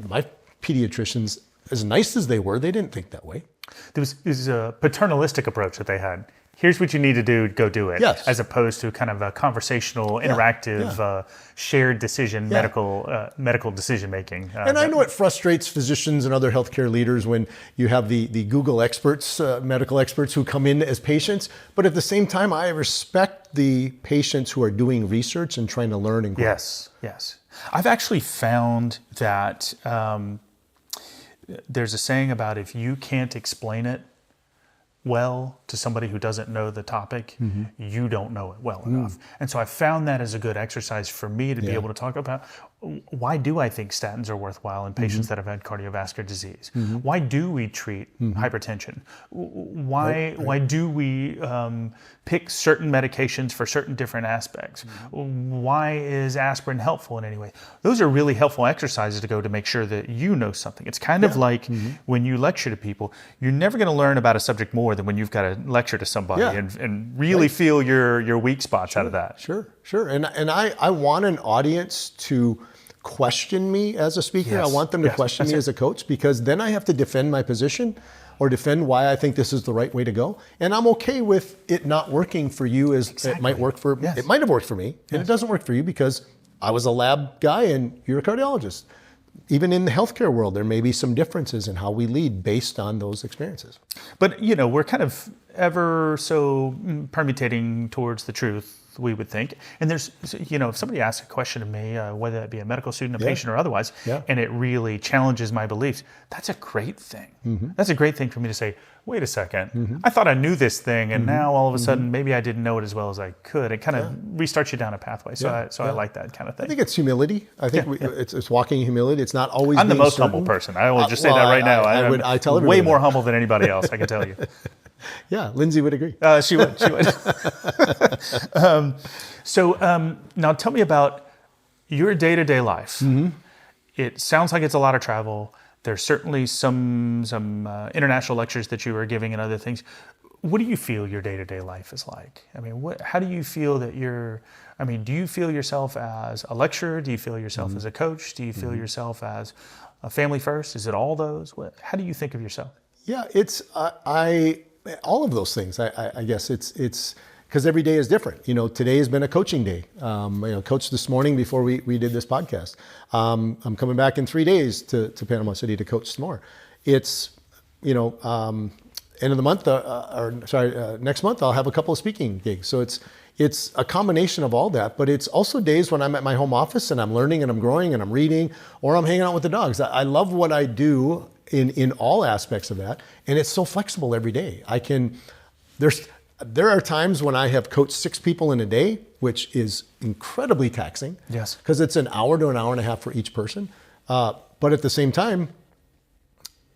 My pediatricians, as nice as they were, they didn't think that way. There was a paternalistic approach that they had. Here's what you need to do, go do it. Yes. As opposed to kind of a conversational, interactive, shared decision, medical decision making. And I know it frustrates physicians and other healthcare leaders when you have the Google experts, medical experts who come in as patients. But at the same time, I respect the patients who are doing research and trying to learn and grow. Yes. I've actually found that there's a saying about if you can't explain it well to somebody who doesn't know the topic, you don't know it well enough. And so I found that as a good exercise for me to be able to talk about why do I think statins are worthwhile in patients that have had cardiovascular disease? Why do we treat hypertension? Why do we pick certain medications for certain different aspects? Why is aspirin helpful in any way? Those are really helpful exercises to go to make sure that you know something. It's kind of like when you lecture to people, you're never going to learn about a subject more than when you've got to lecture to somebody and really feel your weak spots out of that. Sure. And I want an audience to question me as a speaker. Yes. I want them to question me as a coach, because then I have to defend my position or defend why I think this is the right way to go. And I'm okay with it not working for you as it might work for, it might have worked for me, and it doesn't work for you because I was a lab guy and you're a cardiologist. Even in the healthcare world, there may be some differences in how we lead based on those experiences. But, we're kind of ever so permutating towards the truth, we would think. And there's, if somebody asks a question of me, whether that be a medical student, a patient, or otherwise, and it really challenges my beliefs, that's a great thing. That's a great thing for me to say, wait a second, I thought I knew this thing, and now all of a sudden, maybe I didn't know it as well as I could. It kind of restarts you down a pathway. So I like that kind of thing. I think it's humility. I think it's walking in humility. It's not always I'm the most certain. humble person. I will just say that right now. I tell everybody way more humble than anybody else, I can tell you. Yeah, Lindsay would agree. She would. So now tell me about your day-to-day life. It sounds like it's a lot of travel. There's certainly some international lectures that you are giving and other things. what do you feel your day-to-day life is like? I mean, how do you feel that do you feel yourself as a lecturer? Do you feel yourself as a coach? Do you feel yourself as a family first? Is it all those? How do you think of yourself? Yeah, it's all of those things. I guess it's because every day is different. Today has been a coaching day. Coached this morning before we did this podcast. I'm coming back in 3 days to Panama City to coach some more. It's end of the month, next month I'll have a couple of speaking gigs. So it's a combination of all that, but it's also days when I'm at my home office and I'm learning and I'm growing and I'm reading, or I'm hanging out with the dogs. I love what I do in all aspects of that, and it's so flexible every day. There are times when I have coached 6 people in a day, which is incredibly taxing. Yes. Because it's an hour to an hour and a half for each person. But at the same time,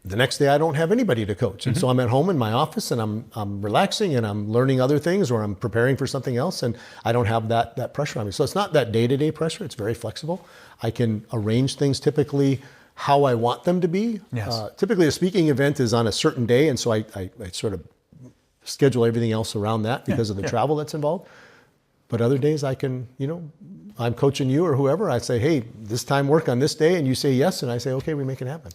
the next day I don't have anybody to coach. And so I'm at home in my office and I'm relaxing and I'm learning other things, or I'm preparing for something else, and I don't have that pressure on me. So it's not that day-to-day pressure. It's very flexible. I can arrange things typically how I want them to be. Yes. Typically a speaking event is on a certain day, and so I sort of schedule everything else around that because of the travel that's involved. But other days I can, I'm coaching you or whoever, I say, hey, this time work on this day, and you say yes, and I say, okay, we make it happen.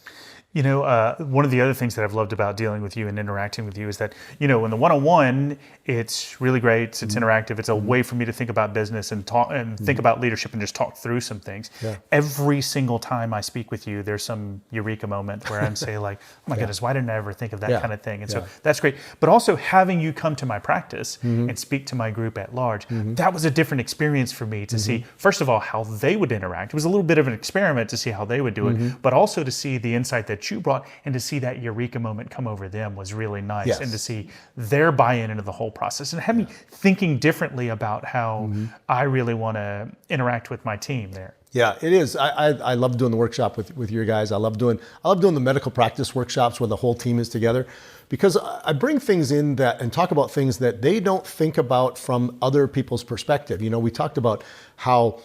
One of the other things that I've loved about dealing with you and interacting with you is that, in the one-on-one, it's really great. It's interactive. It's a way for me to think about business and talk and think about leadership and just talk through some things. Yeah. Every single time I speak with you, there's some eureka moment where I'm saying like, oh my goodness, why didn't I ever think of that kind of thing? And so that's great. But also having you come to my practice and speak to my group at large, that was a different experience for me to see, first of all, how they would interact. It was a little bit of an experiment to see how they would do it, but also to see the insight that you brought, and to see that eureka moment come over them was really nice. Yes. And to see their buy-in into the whole process and have me thinking differently about how I really want to interact with my team there. Yeah, it is. I love doing the workshop with your guys. I love doing the medical practice workshops where the whole team is together, because I bring things in that and talk about things that they don't think about from other people's perspective. We talked about how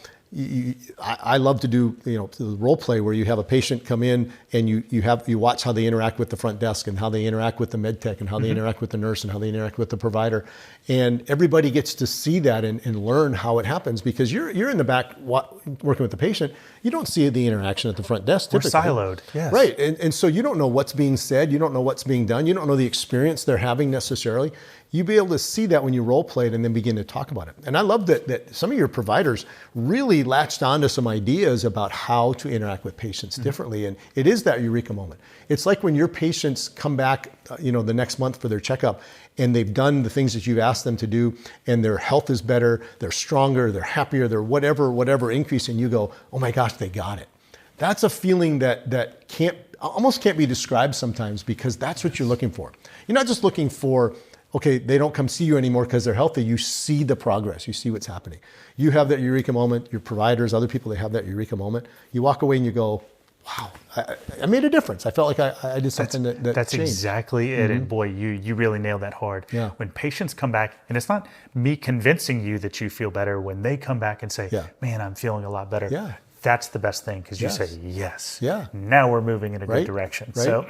I love to do the role play where you have a patient come in and you watch how they interact with the front desk and how they interact with the med tech and how they interact with the nurse and how they interact with the provider, and everybody gets to see that and learn how it happens, because you're in the back working with the patient. You don't see the interaction at the front desk typically. We're siloed. Yes. Right, and so you don't know what's being said, you don't know what's being done, you don't know the experience they're having necessarily. You be able to see that when you role play it and then begin to talk about it. And I love that some of your providers really latched onto some ideas about how to interact with patients differently. And it is that eureka moment. It's like when your patients come back, the next month for their checkup, and they've done the things that you've asked them to do, and their health is better, they're stronger, they're happier, they're whatever increase, and you go, oh my gosh, they got it. That's a feeling that almost can't be described sometimes, because that's what you're looking for. You're not just looking for, okay, they don't come see you anymore because they're healthy. You see the progress. You see what's happening. You have that eureka moment. Your providers, other people, they have that eureka moment. You walk away and you go, wow, I made a difference. I felt like I did something that That's changed. Exactly it. And boy, you really nailed that hard. Yeah. When patients come back, and it's not me convincing you that you feel better, when they come back and say, man, I'm feeling a lot better. Yeah. That's the best thing, because you say, yes. Yeah. Now we're moving in a good direction. Right. So,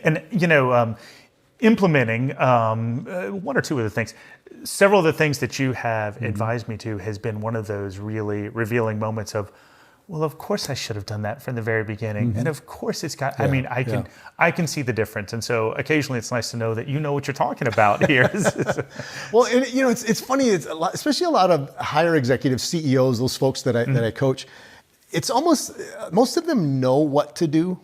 and implementing one or two of the things. Several of the things that you have advised me to has been one of those really revealing moments of, well, of course I should have done that from the very beginning. And of course it's got, I can see the difference. And so occasionally it's nice to know that you know what you're talking about here. Well, and it's funny, especially a lot of higher executives, CEOs, those folks that I coach, it's almost, most of them know what to do.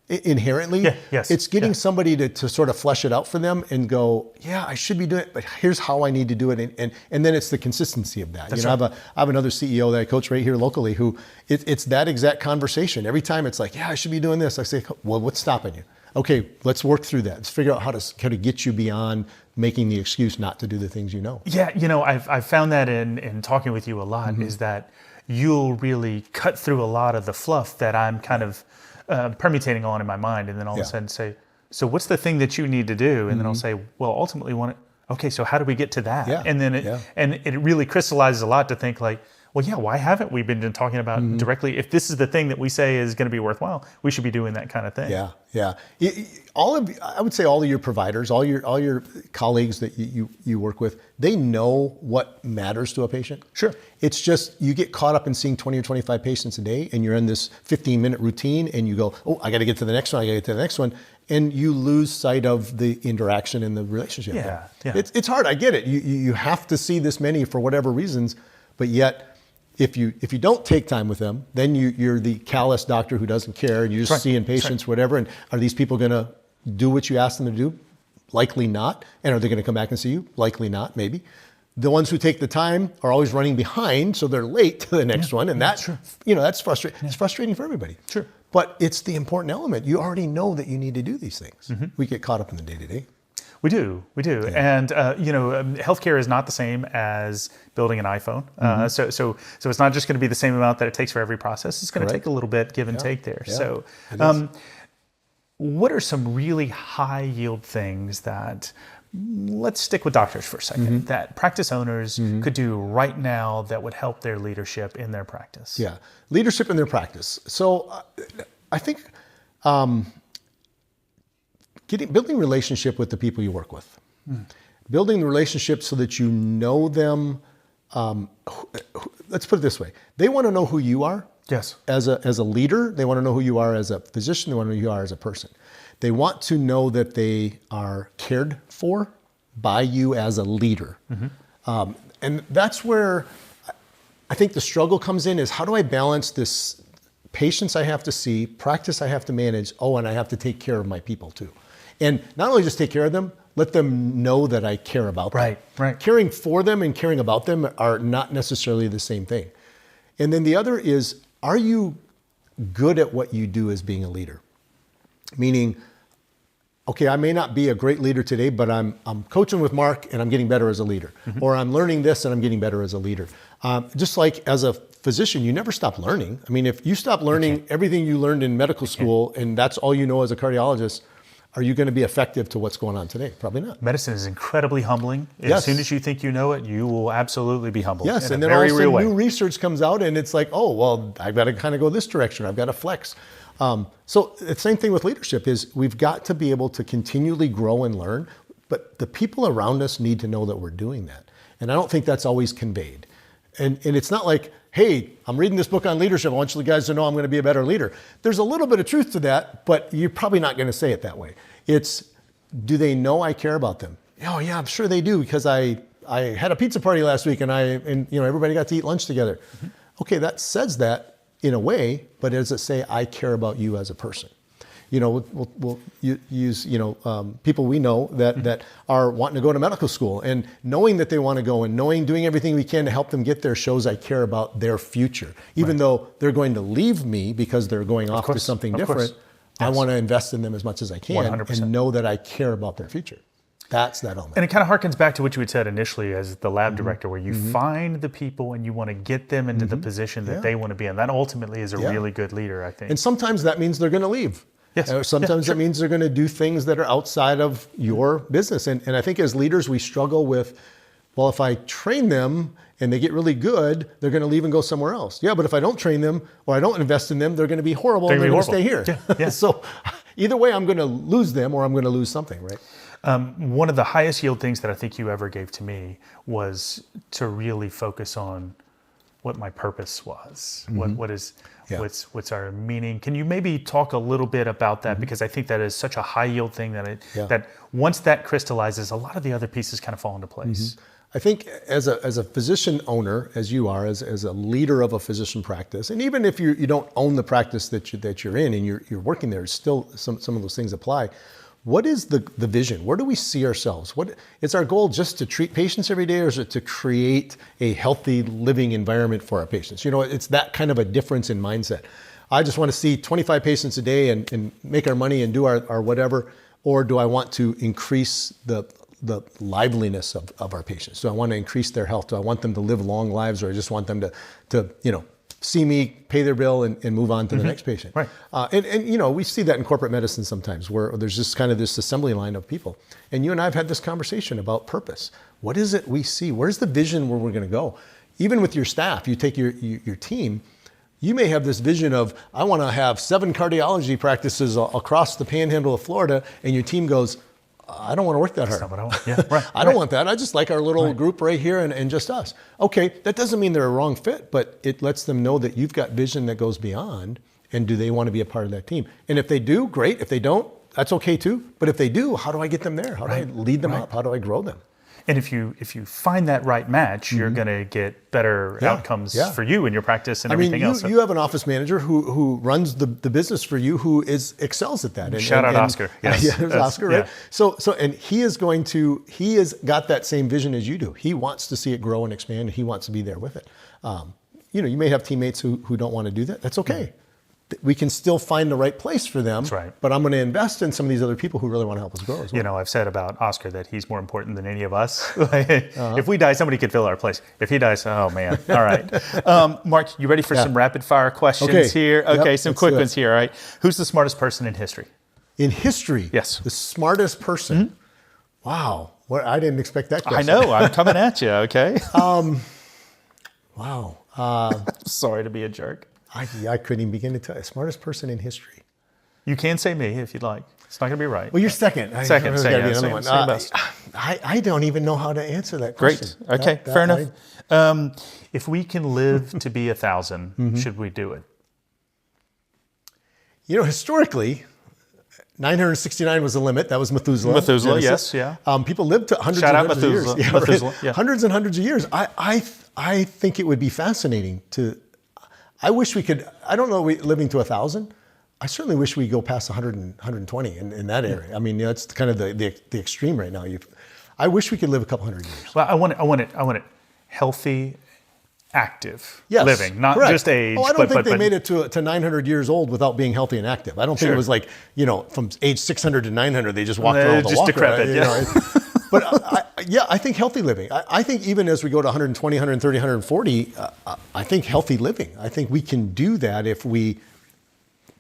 Inherently. It's getting somebody to sort of flesh it out for them and go, yeah, I should be doing it, but here's how I need to do it. And then it's the consistency of that. I have another CEO that I coach right here locally who it's that exact conversation. Every time it's like, yeah, I should be doing this. I say, well, what's stopping you? Okay, let's work through that. Let's figure out how to get you beyond making the excuse not to do the things you know. Yeah, I've found that in talking with you a lot is that you'll really cut through a lot of the fluff that I'm kind of permutating on in my mind, and then all of a sudden say, so what's the thing that you need to do? And then I'll say, well, ultimately okay, so how do we get to that? And then it really crystallizes a lot to think like, well, yeah, why haven't we been talking about directly, if this is the thing that we say is going to be worthwhile, we should be doing that kind of thing. Yeah, yeah. I would say all of your providers, all your colleagues that you work with, they know what matters to a patient. Sure. It's just you get caught up in seeing 20 or 25 patients a day, and you're in this 15-minute routine, and you go, oh, I got to get to the next one, I got to get to the next one, and you lose sight of the interaction and the relationship. Yeah. It's hard. I get it. You have to see this many for whatever reasons, but yet, if you don't take time with them, then you're the callous doctor who doesn't care, and you're just seeing patients, whatever. And are these people going to do what you ask them to do? Likely not. And are they going to come back and see you? Likely not, maybe. The ones who take the time are always running behind, so they're late to the next one. And that's frustrating. Yeah. It's frustrating for everybody. Sure. But it's the important element. You already know that you need to do these things. We get caught up in the day-to-day. We do. Yeah. And, healthcare is not the same as building an iPhone. So it's not just going to be the same amount that it takes for every process. It's going to take a little bit give and take there. Yeah. So what are some really high yield things that, let's stick with doctors for a second, that practice owners could do right now that would help their leadership in their practice? Yeah, leadership in their practice. So I think building relationship with the people you work with. Building the relationship so that you know them. Let's put it this way. They want to know who you are. Yes. As a leader. They want to know who you are as a physician. They want to know who you are as a person. They want to know that they are cared for by you as a leader. And that's where I think the struggle comes in, is how do I balance this patients I have to see, practice I have to manage, and I have to take care of my people too. And not only just take care of them, let them know that I care about them. Right. Caring for them and caring about them are not necessarily the same thing. And then the other is, are you good at what you do as being a leader? Meaning, okay, I may not be a great leader today, but I'm coaching with Mark and I'm getting better as a leader. Or I'm learning this and I'm getting better as a leader. Just like as a physician, you never stop learning. I mean, if you stop learning everything you learned in medical school and that's all you know as a cardiologist, are you going to be effective to what's going on today? Probably not. Medicine is incredibly humbling. As soon as you think you know it, you will absolutely be humbled. Yes, and then all of a sudden new research comes out and it's like, oh, well, I've got to kind of go this direction. I've got to flex. So the same thing with leadership is we've got to be able to continually grow and learn, but the people around us need to know that we're doing that. And I don't think that's always conveyed. And it's not like, hey, I'm reading this book on leadership. I want you guys to know I'm going to be a better leader. There's a little bit of truth to that, but you're probably not going to say it that way. It's, do they know I care about them? Oh yeah, I'm sure they do, because I had a pizza party last week and everybody got to eat lunch together. Okay, that says that in a way, but does it say I care about you as a person? We'll use people we know that are wanting to go to medical school, and knowing that they want to go and doing everything we can to help them get there shows I care about their future. Even though they're going to leave me because they're going off to something different, I want to invest in them as much as I can 100%. And know that I care about their future. That's that element. And it kind of harkens back to what you had said initially as the lab director, where you find the people and you want to get them into the position that they want to be in. That ultimately is a really good leader, I think. And sometimes that means they're going to leave. Yes. Sometimes that means they're going to do things that are outside of your business. And I think as leaders, we struggle with, well, if I train them and they get really good, they're going to leave and go somewhere else. Yeah, but if I don't train them or I don't invest in them, they're going to be horrible and they're going to stay here. Yeah. So either way, I'm going to lose them or I'm going to lose something, right? One of the highest yield things that I think you ever gave to me was to really focus on what my purpose was. What's our meaning? Can you maybe talk a little bit about that? Because I think that is such a high yield thing that once that crystallizes, a lot of the other pieces kind of fall into place. I think as a physician owner, as you are, as a leader of a physician practice, and even if you don't own the practice that you're in and you're working there, still some of those things apply. What is the vision? Where do we see ourselves? Is our goal just to treat patients every day, or is it to create a healthy living environment for our patients? It's that kind of a difference in mindset. I just want to see 25 patients a day and make our money and do our whatever, or do I want to increase the liveliness of our patients? Do I want to increase their health? Do I want them to live long lives, or I just want them to see me, pay their bill, and move on to the next patient? Right. And we see that in corporate medicine sometimes, where there's just kind of this assembly line of people. And you and I have had this conversation about purpose. What is it we see? Where's the vision where we're going to go? even with your staff, you take your team, you may have this vision of, I want to have 7 cardiology practices across the panhandle of Florida, and your team goes, I don't want to work that hard. That's not what I want. Yeah, right. I don't want that. I just like our little group right here and just us. Okay, that doesn't mean they're a wrong fit, but it lets them know that you've got vision that goes beyond, and do they want to be a part of that team? And if they do, great. If they don't, that's okay too. But if they do, how do I get them there? How do I lead them up? How do I grow them? And if you find that right match, you're going to get better outcomes for you in your practice and everything else. You have an office manager who runs the business for you, who excels at that. Shout out Oscar. Yes. Yeah, Oscar, right? Yeah. So and he has got that same vision as you do. He wants to see it grow and expand, and he wants to be there with it. You may have teammates who don't want to do that. That's okay. We can still find the right place for them. That's right. But I'm going to invest in some of these other people who really want to help us grow as well. I've said about Oscar that he's more important than any of us. If we die, somebody could fill our place. If he dies, oh man. All right. Mark, you ready for some rapid fire questions here? Okay, some quick ones here. All right. Who's the smartest person in history? In history? Yes. The smartest person? Mm-hmm. Wow. I didn't expect that question. I know. I'm coming at you, okay? Wow. Sorry to be a jerk. I couldn't even begin to tell you. Smartest person in history. You can say me if you'd like. It's not going to be right. Well, you're second. Second. I don't even know how to answer that question. Great. Okay, fair enough. If we can live to be 1,000, should we do it? Historically, 969 was the limit. That was Methuselah. Methuselah, Genesis. Yes, yeah. People lived to hundreds and hundreds of years. Yeah, Methuselah, yeah. Hundreds and hundreds of years. I think it would be fascinating to... I wish we could, I don't know, living to 1,000. I certainly wish we go past 100 and 120 in that area. I mean, that's kind of the extreme right now. I wish we could live a couple hundred years. Well, I want it healthy, active living, not just age. I don't think they made it to 900 years old without being healthy and active. I don't think it was like, from age 600 to 900, they just walked around with a walker. Decrepit, But I think healthy living. I think even as we go to 120, 130, 140, I think healthy living. I think we can do that if we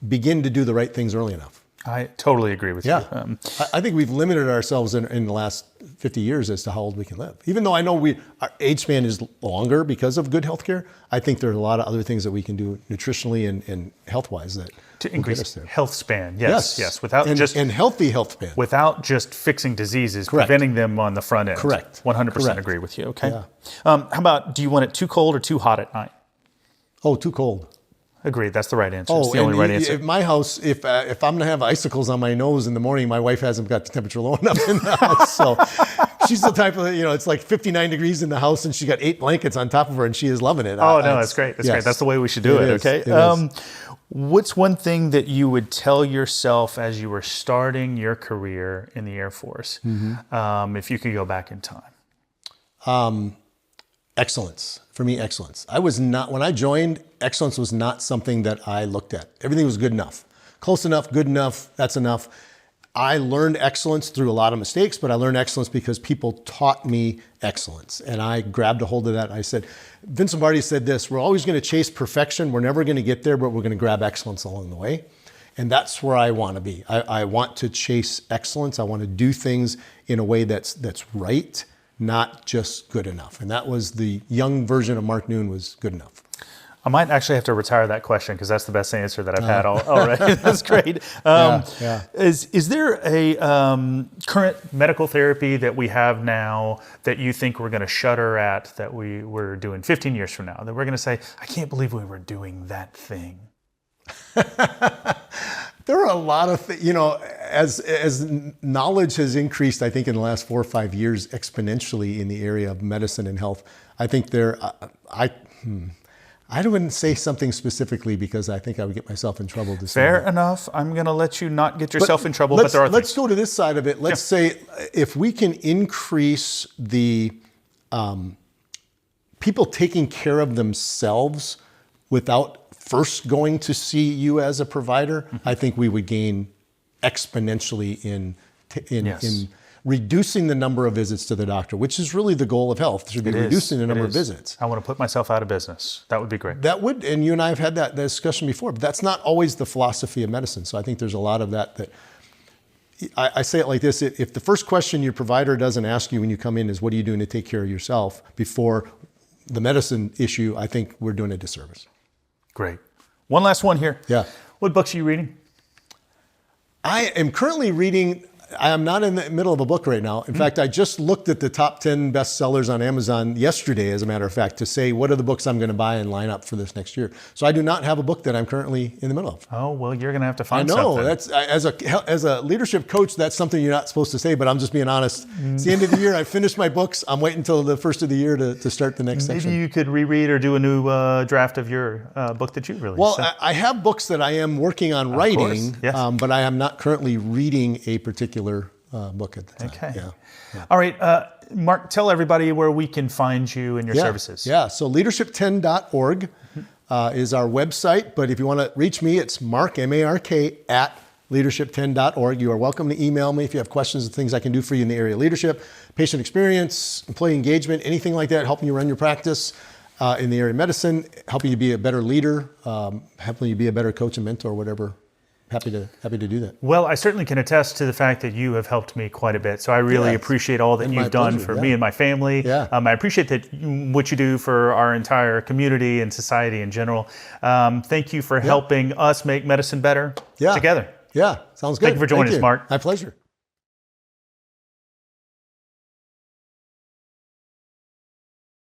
begin to do the right things early enough. I totally agree with you. I think we've limited ourselves in the last 50 years as to how old we can live. Even though I know our age span is longer because of good health care, I think there are a lot of other things that we can do nutritionally and health-wise that to increase health span. Yes. Without and healthy health span. Without just fixing diseases, preventing them on the front end. Correct. 100% agree with you. Okay. Yeah. How about, do you want it too cold or too hot at night? Oh, too cold. Agreed. That's the right answer. It's the only right answer. At my house, if I'm going to have icicles on my nose in the morning, my wife hasn't got the temperature low enough in the house. So she's the type of, it's like 59 degrees in the house and she got 8 blankets on top of her and she is loving it. Oh, no, that's great. That's great. That's the way we should do it. Okay. What's one thing that you would tell yourself as you were starting your career in the Air Force, if you could go back in time? Excellence. For me, excellence. When I joined, excellence was not something that I looked at. Everything was good enough. Close enough, good enough, that's enough. I learned excellence through a lot of mistakes, but I learned excellence because people taught me excellence. And I grabbed a hold of that. I said, Vince Lombardi said this, we're always going to chase perfection. We're never going to get there, but we're going to grab excellence along the way. And that's where I want to be. I want to chase excellence. I want to do things in a way that's right, not just good enough. And that was the young version of Mark Noon was good enough. I might actually have to retire that question because that's the best answer that I've had already. That's great. Is there a current medical therapy that we have now that you think we're going to shudder at that we were doing 15 years from now? That we're going to say, I can't believe we were doing that thing. There are a lot of things, as knowledge has increased, I think in the last 4 or 5 years exponentially in the area of medicine and health. I think I wouldn't say something specifically because I think I would get myself in trouble. Fair enough. I'm going to let you not get yourself in trouble, but there are Let's go to this side of it. Let's say if we can increase the people taking care of themselves without first going to see you as a provider, I think we would gain exponentially in reducing the number of visits to the doctor, which is really the goal of health, should be reducing the number of visits. I want to put myself out of business. That would be great. That would, and you and I have had that discussion before, but that's not always the philosophy of medicine. So I think there's a lot of that I say it like this, if the first question your provider doesn't ask you when you come in is what are you doing to take care of yourself before the medicine issue, I think we're doing a disservice. Great. One last one here. Yeah. What books are you reading? I am currently reading, I am not in the middle of a book right now. In fact, I just looked at the top 10 bestsellers on Amazon yesterday, as a matter of fact, to say what are the books I'm going to buy and line up for this next year. So I do not have a book that I'm currently in the middle of. Oh, well, you're going to have to find I know, something. that's as a leadership coach, that's something you're not supposed to say, but I'm just being honest. It's the end of the year. I finished my books. I'm waiting until the first of the year to start the next section. Maybe you could reread or do a new draft of your book that you released. Well, I have books that I am working on writing, yes. But I am not currently reading a particular book at the time. Okay. Yeah. All right. Mark, tell everybody where we can find you and your services. Yeah, so leadership10.org is our website, but if you want to reach me, it's Mark, M-A-R-K, at leadership10.org. You are welcome to email me if you have questions and things I can do for you in the area of leadership, patient experience, employee engagement, anything like that, helping you run your practice in the area of medicine, helping you be a better leader, helping you be a better coach and mentor, whatever. Happy to do that. Well, I certainly can attest to the fact that you have helped me quite a bit. So I really appreciate all that you've done for me and my family. Yeah. I appreciate what you do for our entire community and society in general. Thank you for helping us make medicine better together. Yeah, sounds good. Thank you for joining us, Mark. My pleasure.